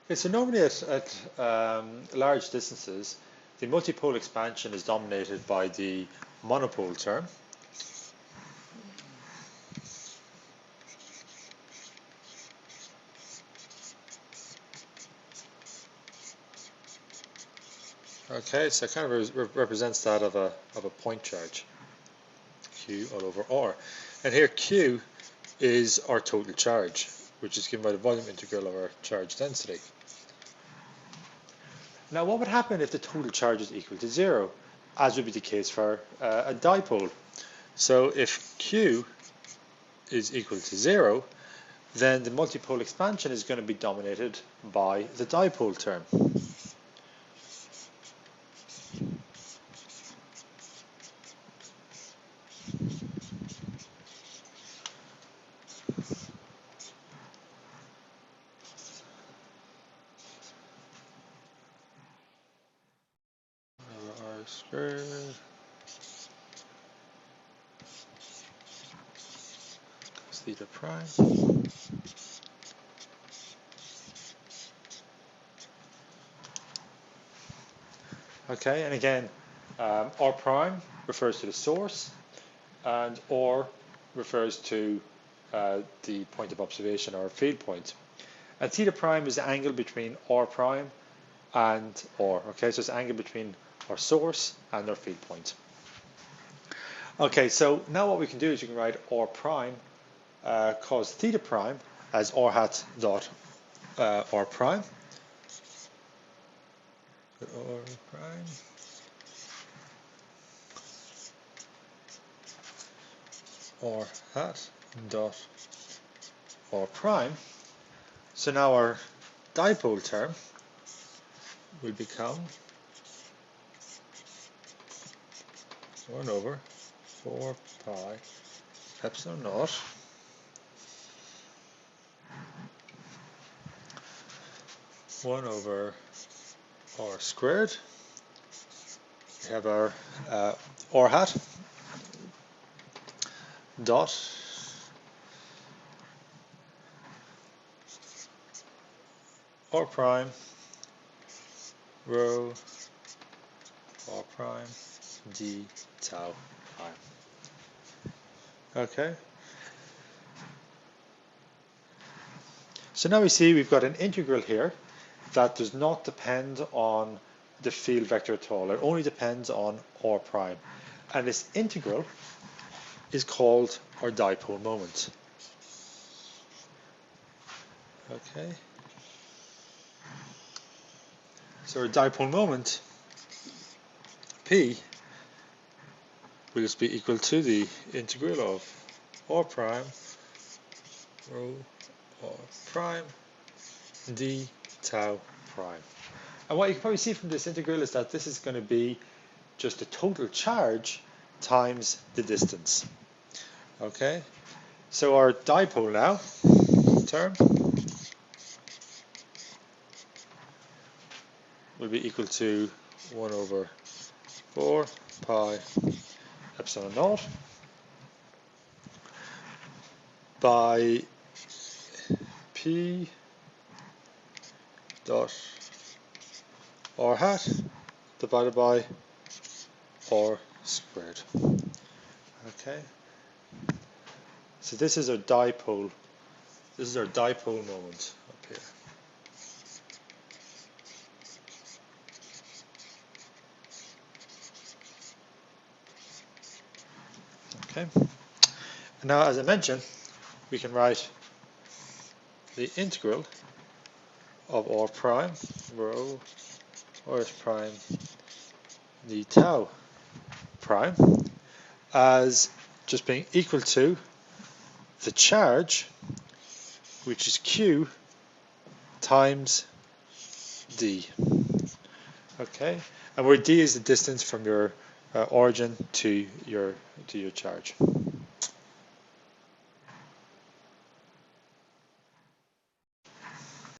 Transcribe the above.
Okay, so normally at large distances, the multipole expansion is dominated by the monopole term. Okay, so it kind of represents that of a point charge, Q all over R. And here Q is our total charge, which is given by the volume integral of our charge density. Now, what would happen if the total charge is equal to 0, as would be the case for a dipole? So if Q is equal to 0, then the multipole expansion is going to be dominated by the dipole term. Over R squared cos theta prime. Okay, and again, R prime refers to the source, and R refers to the point of observation, or field point. And theta prime is the angle between R prime and R. Okay, so it's the angle between our source and our field point. Okay, so now what we can do is we can write R prime cos theta prime as R hat dot R prime. R prime R hat dot R prime. So now our dipole term will become 1 over 4 pi epsilon naught one over R squared. We have our R hat dot R prime rho R prime d tau prime. Okay. So now we see we've got an integral here that does not depend on the field vector at all. It only depends on R prime. And this integral is called our dipole moment. Okay. So our dipole moment, P, will just be equal to the integral of R prime rho R prime d tau prime. And what you can probably see from this integral is that this is going to be just the total charge times the distance. Okay, so our dipole now term will be equal to 1 over 4 pi epsilon naught by P dot R hat divided by R squared. Okay, so this is our dipole. This is our dipole moment up here. Okay, and now as I mentioned, we can write the integral of R prime rho R prime d tau prime as just being equal to the charge, which is Q times D. Okay, and where D is the distance from your origin to your charge.